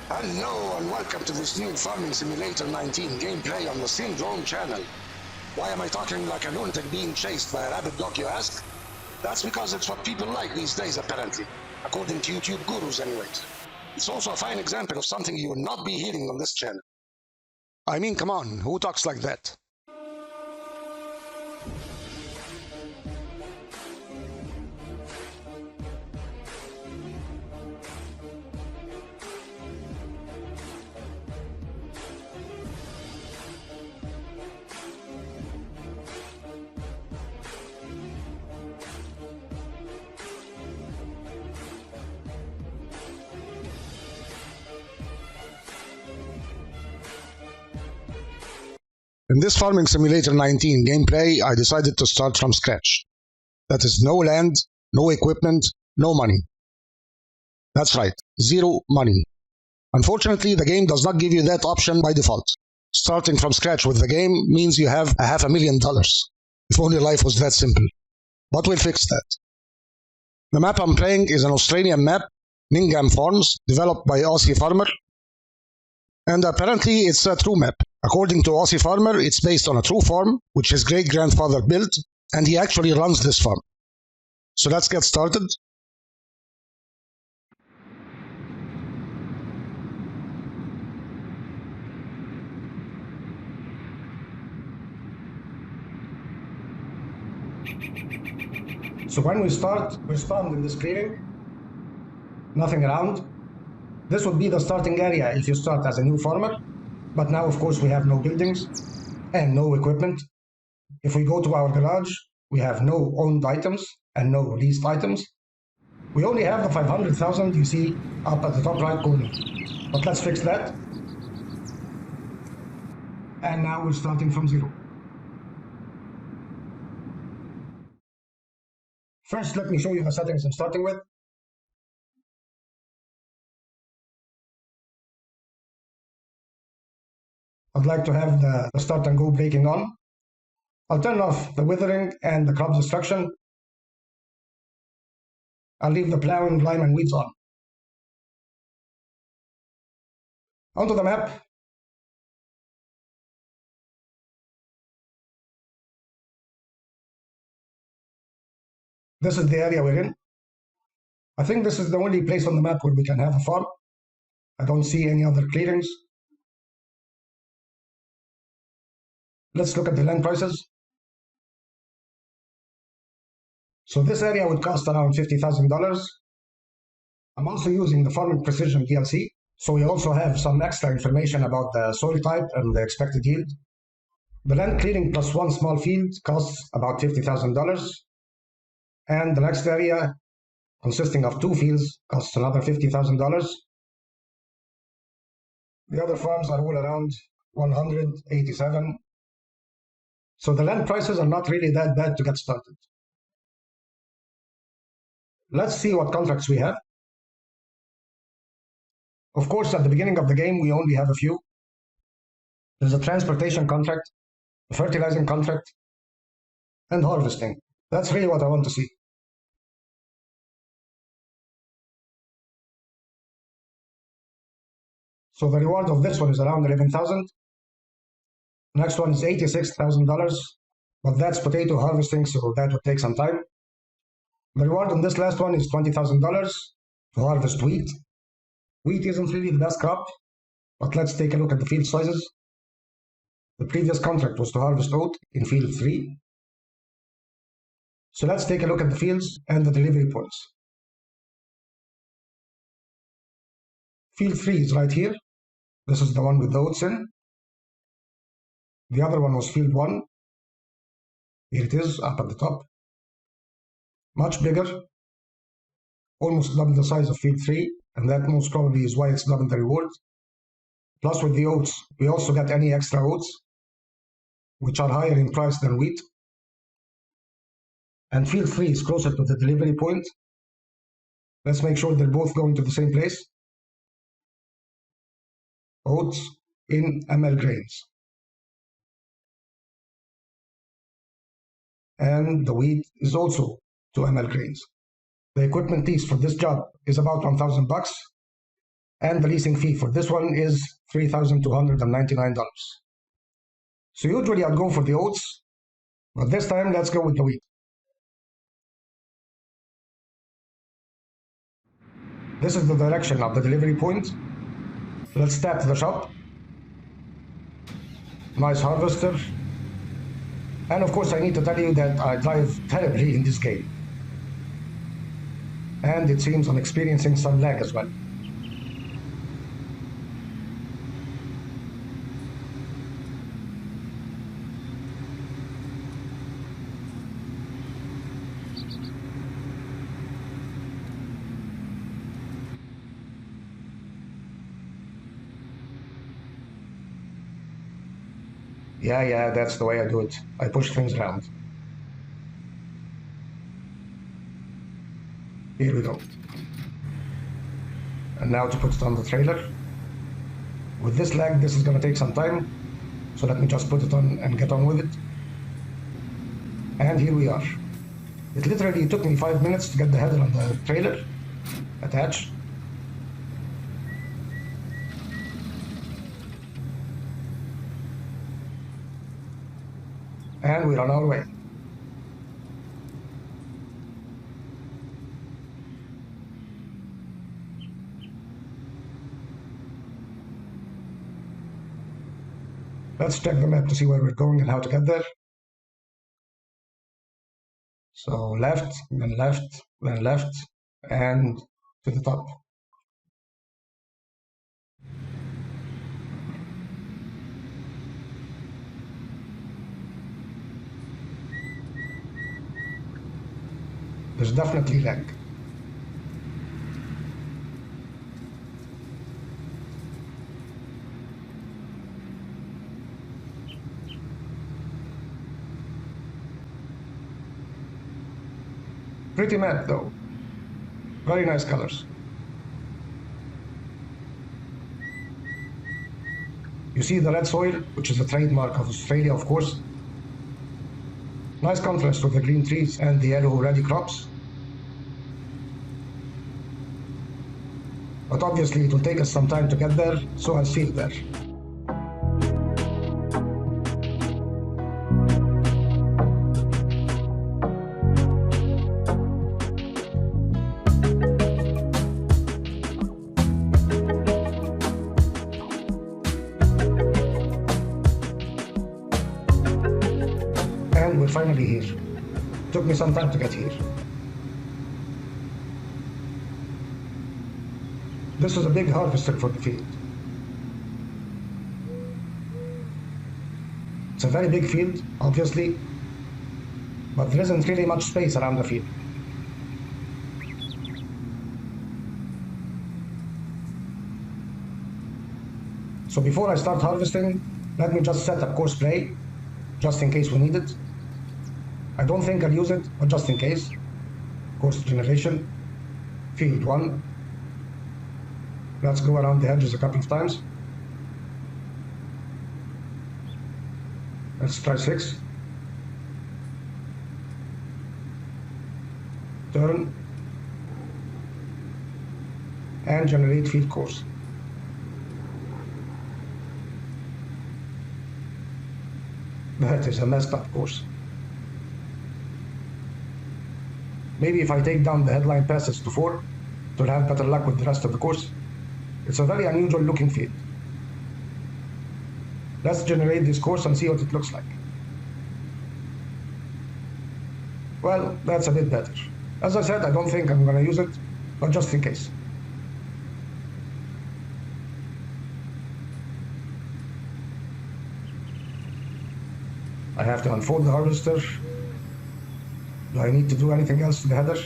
Hello and welcome to this new Farming Simulator 19 gameplay on the Syndrome channel. Why am I talking like a lunatic being chased by a rabid dog, you ask? That's because it's what people like these days, apparently. According to YouTube gurus, anyways. It's also a fine example of something you will not be hearing on this channel. I mean, come on, who talks like that? In this Farming Simulator 19 gameplay, I decided to start from scratch. That is no land, no equipment, no money. That's right, zero money. Unfortunately, the game does not give you that option by default. Starting from scratch with the game means you have $500,000. If only life was that simple. But we'll fix that. The map I'm playing is an Australian map, Ninghan Farms, developed by Aussie farmer. And apparently it's a true map. According to Aussie farmer, it's based on a true farm, which his great-grandfather built, and he actually runs this farm. So let's get started. So when we start, we're spawned in this clearing. Nothing around. This would be the starting area if you start as a new farmer. But now, of course, we have no buildings and no equipment. If we go to our garage, we have no owned items and no leased items. We only have the 500,000 you see up at the top right corner. But let's fix that. And now we're starting from zero. First, let me show you the settings I'm starting with. I'd like to have the start and go breaking on. I'll turn off the withering and the crop destruction. I'll leave the plowing, lime and weeds on. Onto the map. This is the area we're in. I think this is the only place on the map where we can have a farm. I don't see any other clearings. Let's look at the land prices. So this area would cost around $50,000. I'm also using the Farming Precision DLC, so we also have some extra information about the soil type and the expected yield. The land clearing plus one small field costs about $50,000. And the next area, consisting of two fields, costs another $50,000. The other farms are all around 187. So the land prices are not really that bad to get started. Let's see what contracts we have. Of course, at the beginning of the game, we only have a few. There's a transportation contract, a fertilizing contract, and harvesting. That's really what I want to see. So the reward of this one is around 11,000. Next one is $86,000, but that's potato harvesting, so that would take some time. The reward on this last one is $20,000 to harvest wheat. Wheat isn't really the best crop, but let's take a look at the field sizes. The previous contract was to harvest oat in field 3. So let's take a look at the fields and the delivery points. Field 3 is right here. This is the one with the oats in. The other one was field 1. Here it is, up at the top. Much bigger. Almost double the size of field 3, and that most probably is why it's double the reward. Plus with the oats, we also get any extra oats, which are higher in price than wheat. And field 3 is closer to the delivery point. Let's make sure they're both going to the same place. Oats in ML grains. And the wheat is also to ML grains. The equipment lease for this job is about $1,000. And the leasing fee for this one is $3,299. So usually I'd go for the oats, but this time let's go with the wheat. This is the direction of the delivery point. Let's tap the shop. Nice harvester. And of course I need to tell you that I drive terribly in this game. And it seems I'm experiencing some lag as well. Yeah, that's the way I do it. I push things around. Here we go. And now to put it on the trailer. With this lag, this is going to take some time. So let me just put it on and get on with it. And here we are. It literally took me 5 minutes to get the header on the trailer attached. And we're on our way. Let's check the map to see where we're going and how to get there. So left, then left, then left, and to the top. There's definitely lag. Pretty matte though. Very nice colors. You see the red soil, which is a trademark of Australia, of course. Nice contrast with the green trees and the yellow ready crops. But obviously it will take us some time to get there, so I'll see you there. And we're finally here. Took me some time to get here. This is a big harvester for the field. It's a very big field, obviously, but there isn't really much space around the field. So before I start harvesting, let me just set up coarse spray, just in case we need it. I don't think I'll use it, but just in case. Coarse generation, field 1. Let's go around the edges a couple of times. Let's try 6. Turn. And generate field course. That is a messed up course. Maybe if I take down the headline passes to 4, to have better luck with the rest of the course. It's a very unusual looking field. Let's generate this course and see what it looks like. Well, that's a bit better. As I said, I don't think I'm going to use it, but just in case. I have to unfold the harvester. Do I need to do anything else to the header?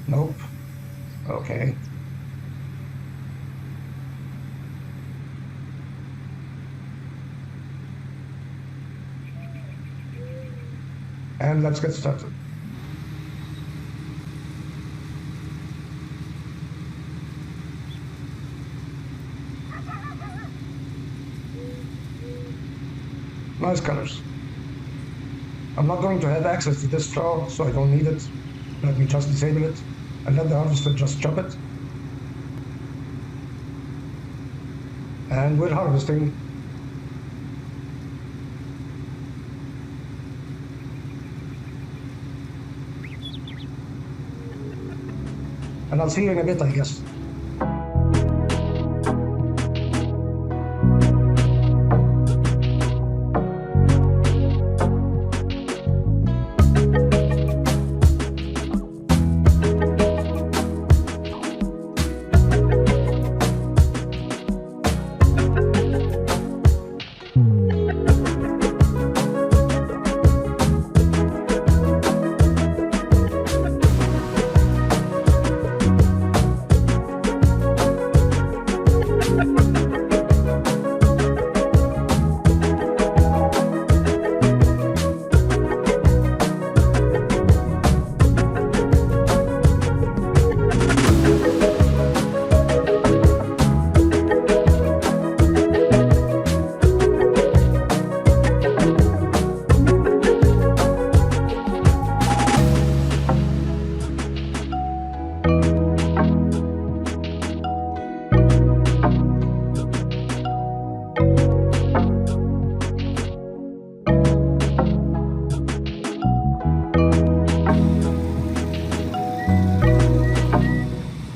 Nope. Okay. And let's get started. Nice colors. I'm not going to have access to this straw, so I don't need it. Let me just disable it and let the harvester just chop it. and we're harvesting. And I'll see you in a bit, I guess.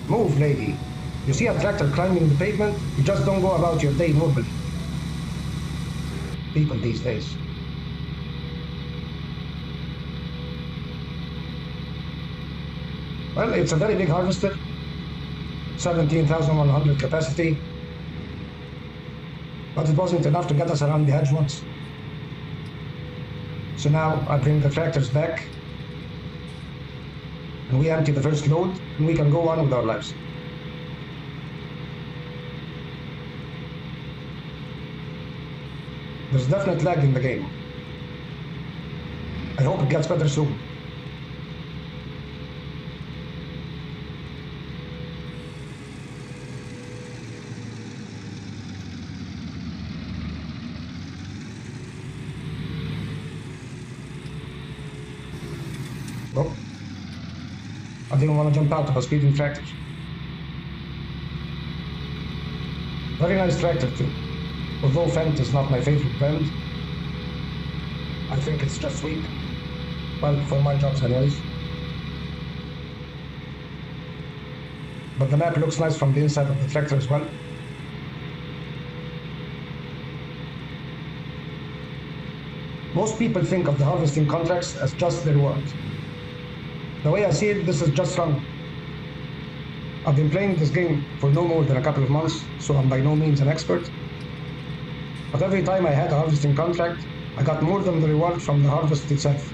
Move, lady. You see a tractor climbing the pavement, you just don't go about your day normally. People these days. Well, it's a very big harvester. 17,100 capacity. But it wasn't enough to get us around the hedge once. So now I bring the tractors back, and we empty the first load, and we can go on with our lives. There's definite lag in the game. I hope it gets better soon. Oh. I didn't want to jump out of a speeding tractor. Very nice tractor too. Although Fendt is not my favorite brand, I think it's just sweet. Well, for my jobs anyways. But the map looks nice from the inside of the tractor as well. Most people think of the harvesting contracts as just the reward. The way I see it, this is just wrong. I've been playing this game for no more than a couple of months, so I'm by no means an expert. But every time I had a harvesting contract, I got more than the reward from the harvest itself.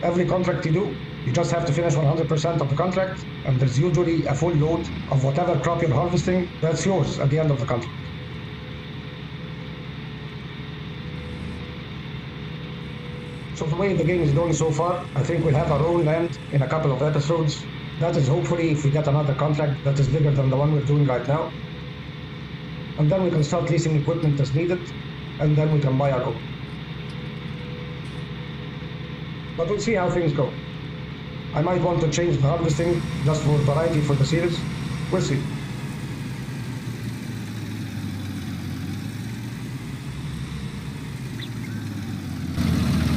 Every contract you do, you just have to finish 100% of the contract, and there's usually a full load of whatever crop you're harvesting that's yours at the end of the contract. So the way the game is going so far, I think we'll have our own land in a couple of episodes. That is hopefully if we get another contract that is bigger than the one we're doing right now. And then we can start leasing equipment as needed, and then we can buy our own. But we'll see how things go. I might want to change the harvesting just for variety for the series. We'll see.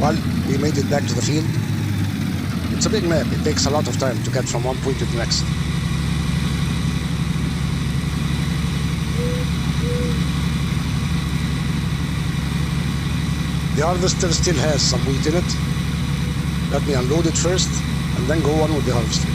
Well, we made it back to the field. It's a big map. It takes a lot of time to get from one point to the next. The harvester still has some wheat in it. Let me unload it first and then go on with the harvesting.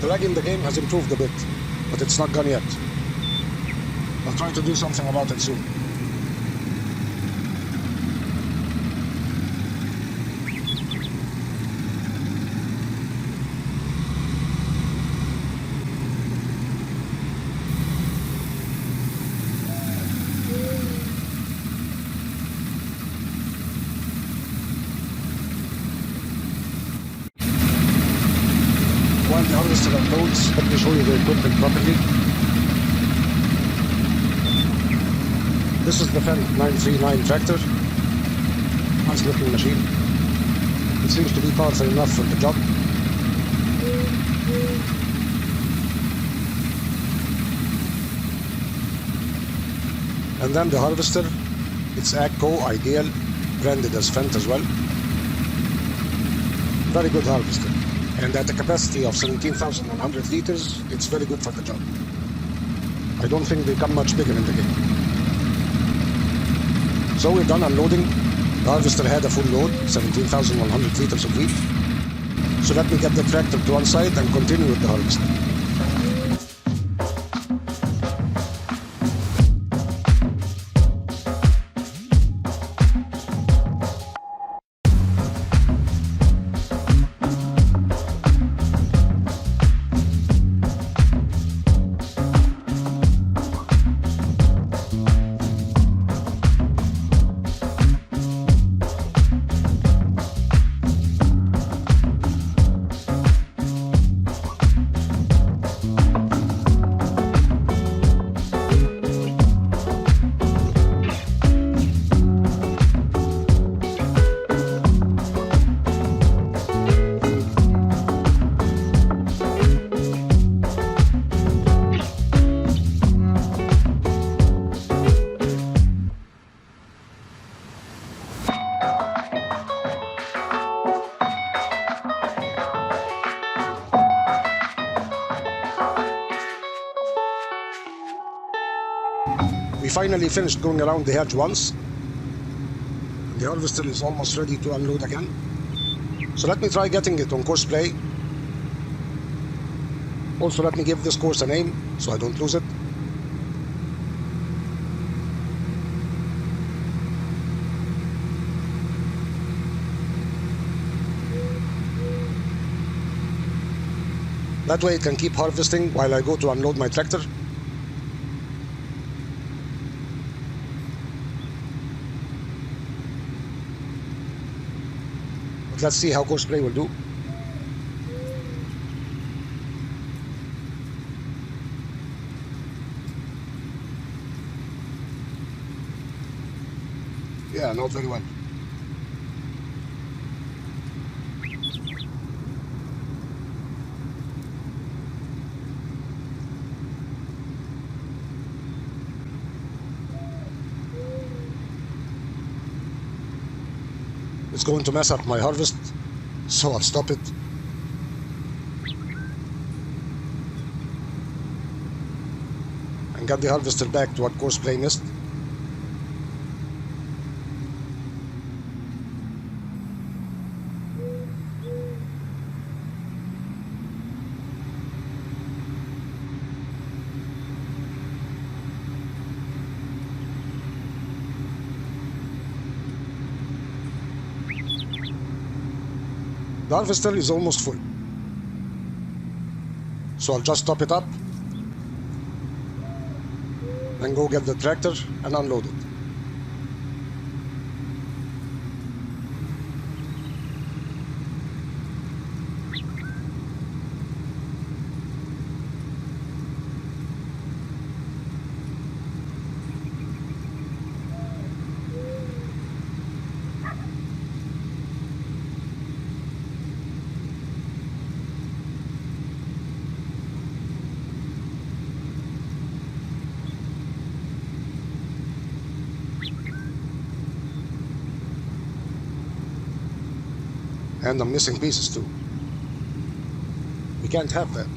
The lag in the game has improved a bit, but it's not gone yet. I'll try to do something about it soon. harvester unloads, let me show you the equipment properly. This is the FS19 tractor. Nice looking machine. It seems to be powerful enough for the job. And then the harvester, it's AGCO Ideal, branded as Fendt as well. Very good harvester. And at a capacity of 17,100 liters, it's very good for the job. I don't think they come much bigger in the game. So we're done unloading. The harvester had a full load, 17,100 liters of wheat. So let me get the tractor to one side and continue with the harvester. We finally finished going around the hedge once. The harvester is almost ready to unload again. So let me try getting it on course play. Also let me give this course a name so I don't lose it. That way it can keep harvesting while I go to unload my tractor. Let's see how course play will do. Yeah, not very well. It's going to mess up my harvest, so I'll stop it. And get the harvester back to what course play missed. The harvester is almost full. So I'll just top it up and go get the tractor and unload it. And I'm missing pieces too. We can't have that.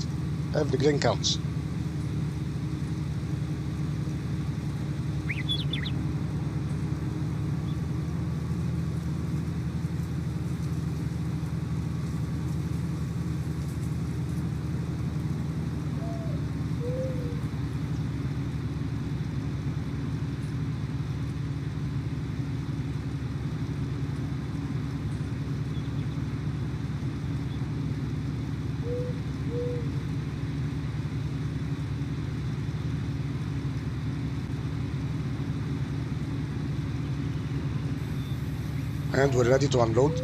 Every grain counts. And we're ready to unload.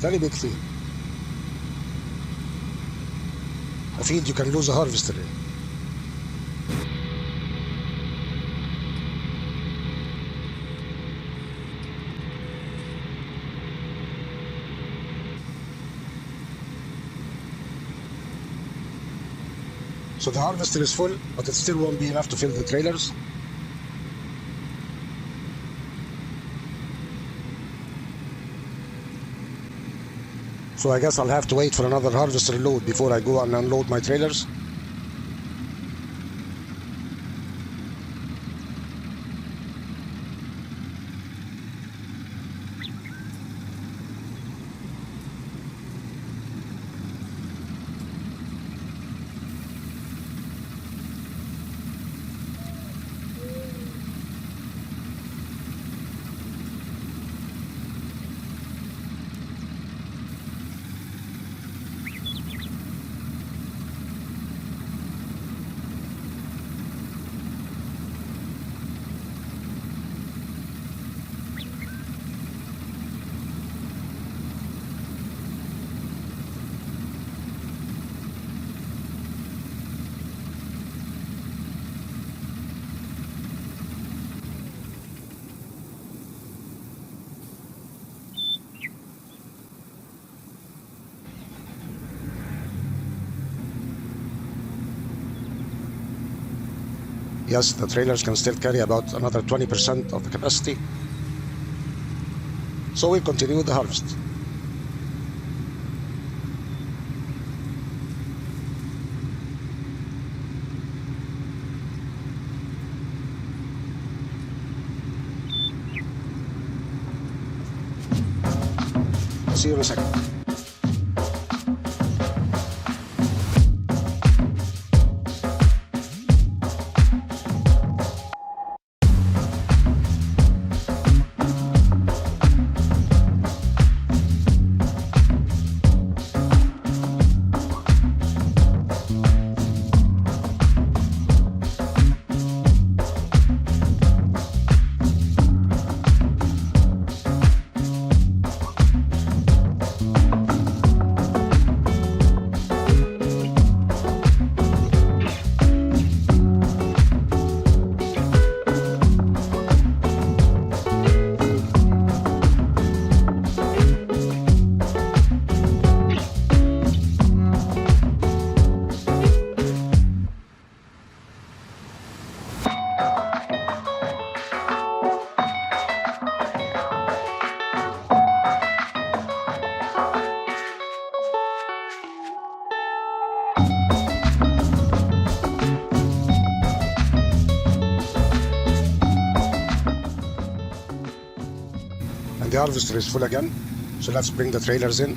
Very big field. A field you can lose a harvester in. So the harvester is full, but it still won't be enough to fill the trailers. So I guess I'll have to wait for another harvester load before I go and unload my trailers. Yes, the trailers can still carry about another 20% of the capacity. So we'll continue with the harvest. I'll see you in a second. The harvester is full again, so let's bring the trailers in.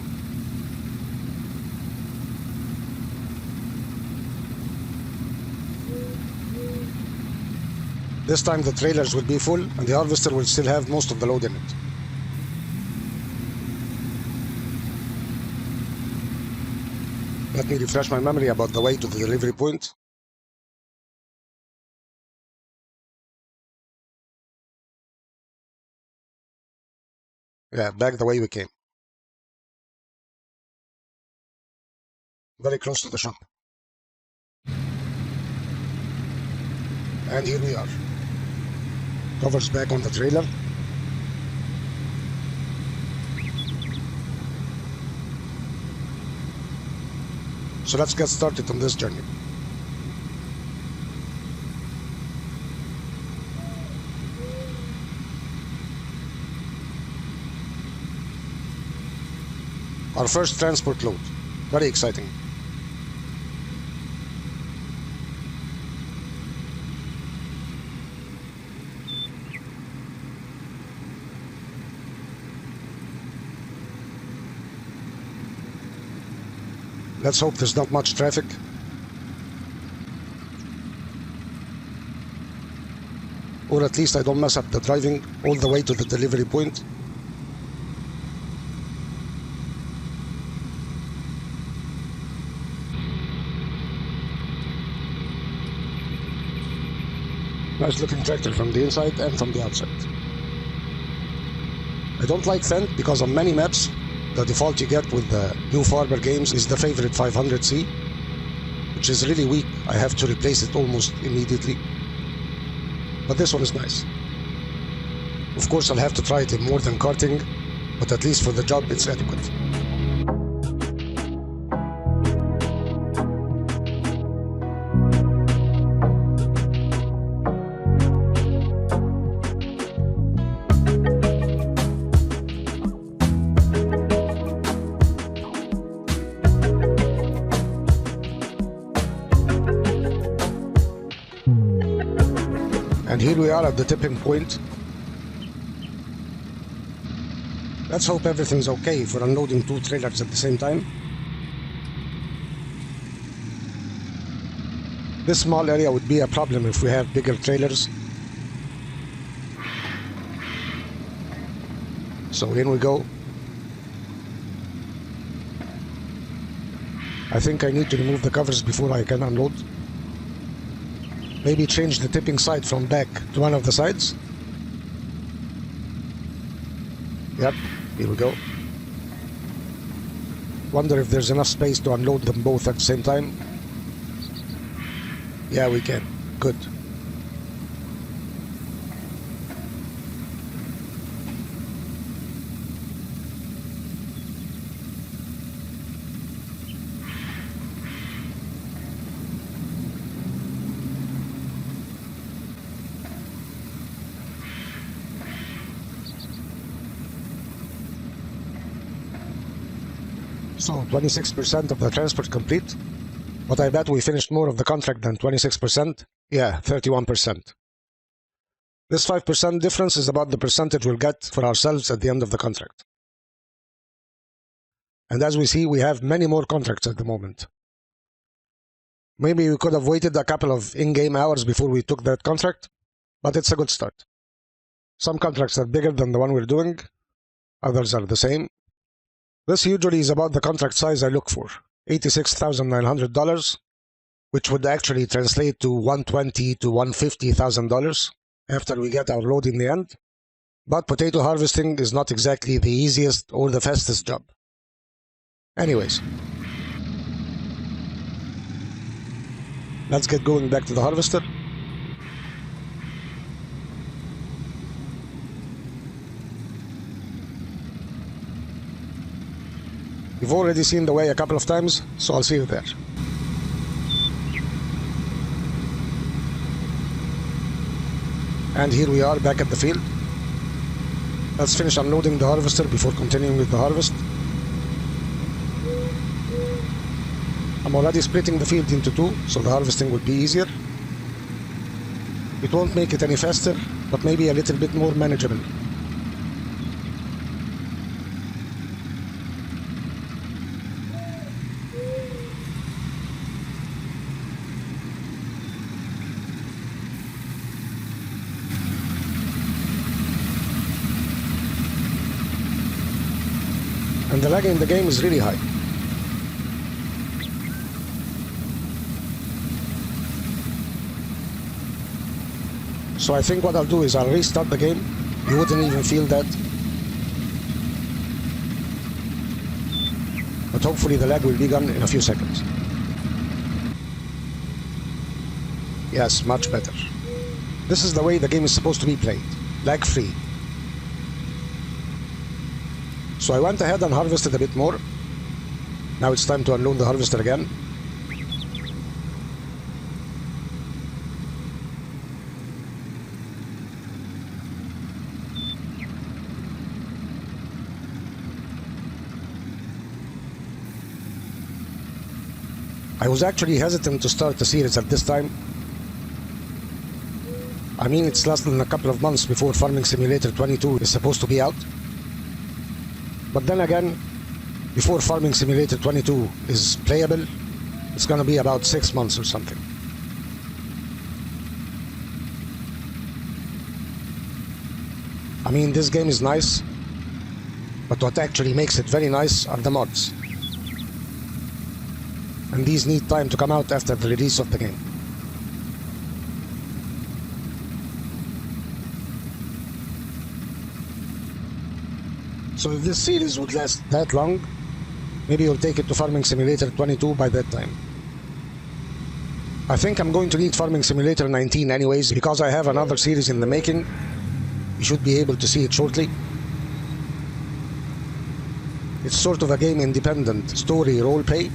This time the trailers will be full and the harvester will still have most of the load in it. Let me refresh my memory about the way to the delivery point. Yeah, back the way we came. Very close to the shop. And here we are. Covers back on the trailer. So let's get started on this journey. Our first transport load. Very exciting. Let's hope there's not much traffic. Or at least I don't mess up the driving all the way to the delivery point. Nice looking tractor from the inside and from the outside. I don't like Fendt because on many maps, the default you get with the new Farmer games is the favorite 500C, which is really weak. I have to replace it almost immediately. But this one is nice. Of course, I'll have to try it in more than karting, but at least for the job, it's adequate. And here we are at the tipping point. Let's hope everything's okay for unloading 2 trailers at the same time. This small area would be a problem if we have bigger trailers. So in we go. I think I need to remove the covers before I can unload. Maybe change the tipping side from back to one of the sides. Yep, here we go. Wonder if there's enough space to unload them both at the same time. Yeah, we can. Good. So 26% of the transport complete, but I bet we finished more of the contract than 26%. Yeah, 31%. This 5% difference is about the percentage we'll get for ourselves at the end of the contract. And as we see, we have many more contracts at the moment. Maybe we could have waited a couple of in-game hours before we took that contract, but it's a good start. Some contracts are bigger than the one we're doing, others are the same. This usually is about the contract size I look for, $86,900, which would actually translate to $120,000 to $150,000 after we get our load in the end. But potato harvesting is not exactly the easiest or the fastest job. Anyways, let's get going back to the harvester. You've already seen the way a couple of times, so I'll see you there. And here we are back at the field. Let's finish unloading the harvester before continuing with the harvest. I'm already splitting the field into 2, so the harvesting will be easier. It won't make it any faster, but maybe a little bit more manageable. And the lag in the game is really high. So I think what I'll do is I'll restart the game. You wouldn't even feel that. But hopefully the lag will be gone in a few seconds. Yes, much better. This is the way the game is supposed to be played, lag-free. So I went ahead and harvested a bit more. Now it's time to unload the harvester again. I was actually hesitant to start the series at this time. I mean, it's less than a couple of months before Farming Simulator 22 is supposed to be out. But then again, before Farming Simulator 22 is playable, it's gonna be about 6 months or something. I mean, this game is nice, but what actually makes it very nice are the mods. And these need time to come out after the release of the game. So if this series would last that long, maybe you'll take it to Farming Simulator 22 by that time. I think I'm going to need Farming Simulator 19 anyways, because I have another series in the making. You should be able to see it shortly. It's sort of a game-independent story roleplay.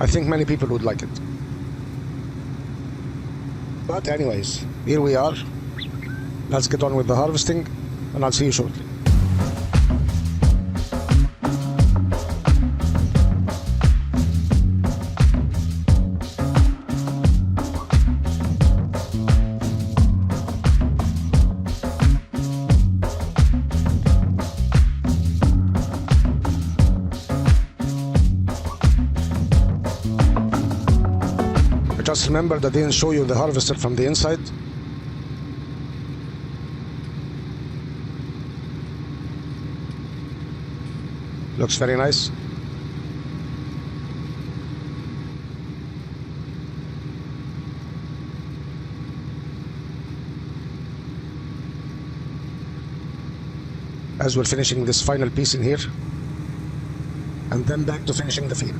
I think many people would like it. But anyways, here we are. Let's get on with the harvesting, and I'll see you shortly. Just remembered I didn't show you the harvester from the inside. Looks very nice. As we're finishing this final piece in here, and then back to finishing the field.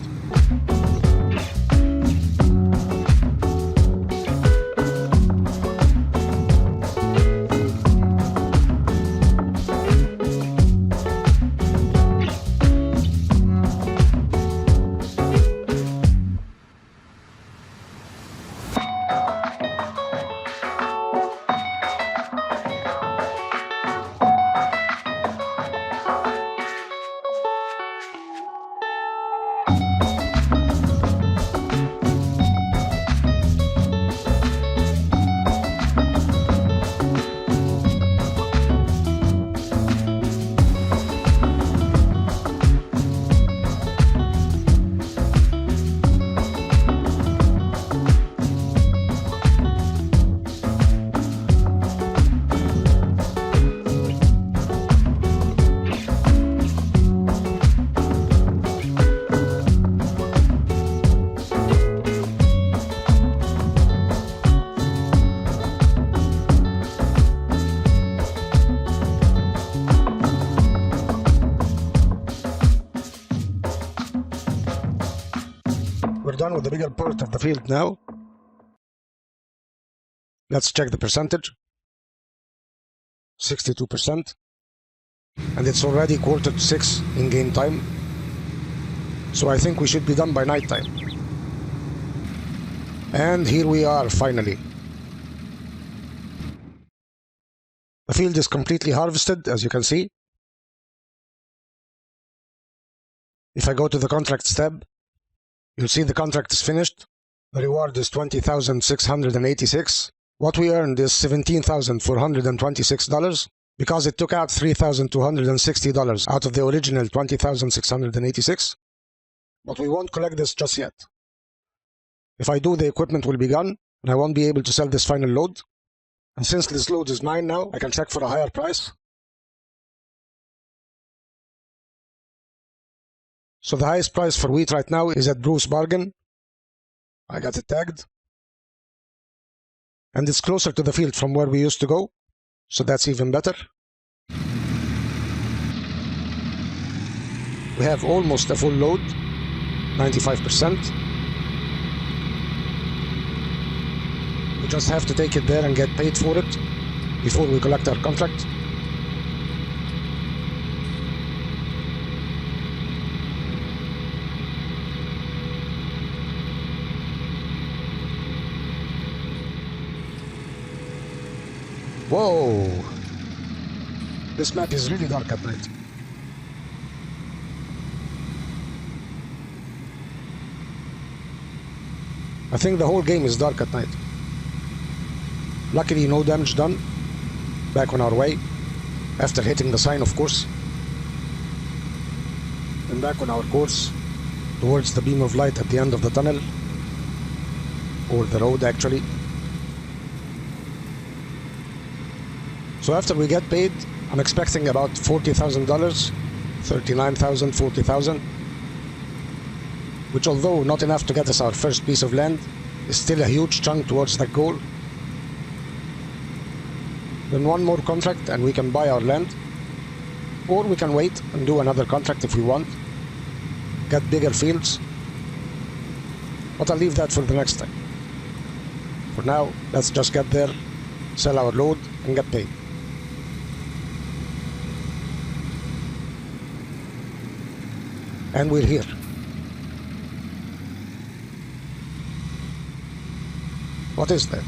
Done with the bigger part of the field now. Let's check the percentage. 62%. And it's already 5:45 in game time. So I think we should be done by night time. And here we are finally. The field is completely harvested, as you can see. If I go to the contracts tab, you'll see the contract is finished. The reward is $20,686. What we earned is $17,426 because it took out $3,260 out of the original $20,686. But we won't collect this just yet. If I do, the equipment will be gone, and I won't be able to sell this final load. And since this load is mine now, I can check for a higher price. So the highest price for wheat right now is at Bruce Bargain. I got it tagged. And it's closer to the field from where we used to go, so that's even better. We have almost a full load, 95%. We just have to take it there and get paid for it before we collect our contract. Whoa! This map is really dark at night. I think the whole game is dark at night. Luckily, no damage done. Back on our way. After hitting the sign, of course. And back on our course towards the beam of light at the end of the tunnel. Or the road, actually. So after we get paid, I'm expecting about $40,000, $39,000, $40,000, which, although not enough to get us our first piece of land, is still a huge chunk towards that goal. Then one more contract and we can buy our land. Or we can wait and do another contract if we want. Get bigger fields. But I'll leave that for the next time. For now, let's just get there, sell our load, and get paid. And we're here. What is that?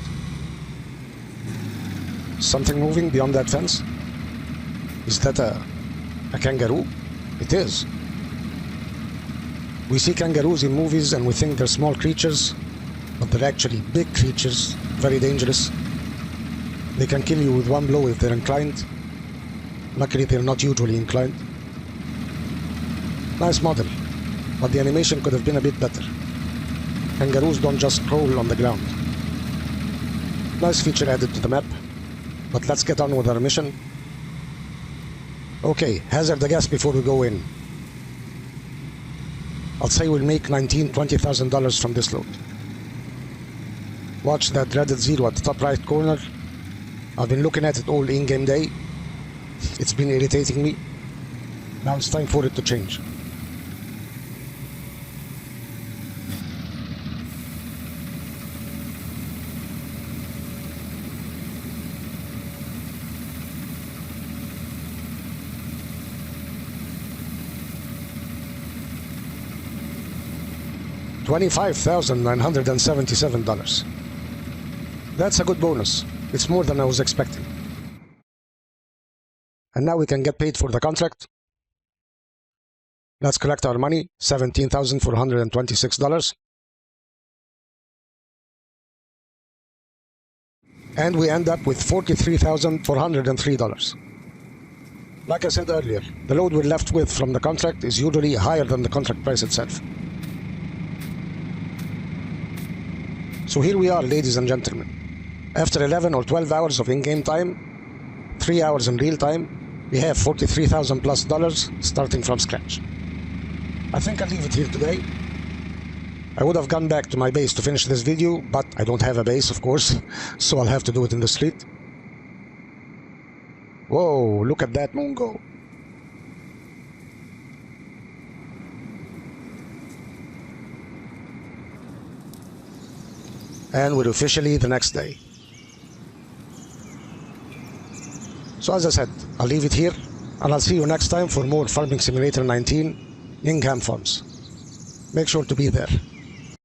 Something moving beyond that fence? Is that a kangaroo? It is. We see kangaroos in movies and we think they're small creatures, but they're actually big creatures, very dangerous. They can kill you with one blow if they're inclined. Luckily, they're not usually inclined. Nice model, but the animation could have been a bit better. Kangaroos don't just crawl on the ground. Nice feature added to the map, but let's get on with our mission. Okay, hazard a guess before we go in. I'll say we'll make $20,000 from this load. Watch that dreaded zero at the top right corner. I've been looking at it all in-game day. It's been irritating me. Now it's time for it to change. $25,977. That's a good bonus. It's more than I was expecting. And now we can get paid for the contract. Let's collect our money, $17,426. And we end up with $43,403. Like I said earlier, the load we're left with from the contract is usually higher than the contract price itself. So here we are, ladies and gentlemen. After 11 or 12 hours of in-game time, 3 hours in real time, we have $43,000 plus starting from scratch. I think I'll leave it here today. I would have gone back to my base to finish this video, but I don't have a base, of course, so I'll have to do it in the street. Whoa, look at that moon go. And we're officially the next day. So as I said, I'll leave it here, and I'll see you next time for more Farming Simulator 19 Ninghan Farms. Make sure to be there.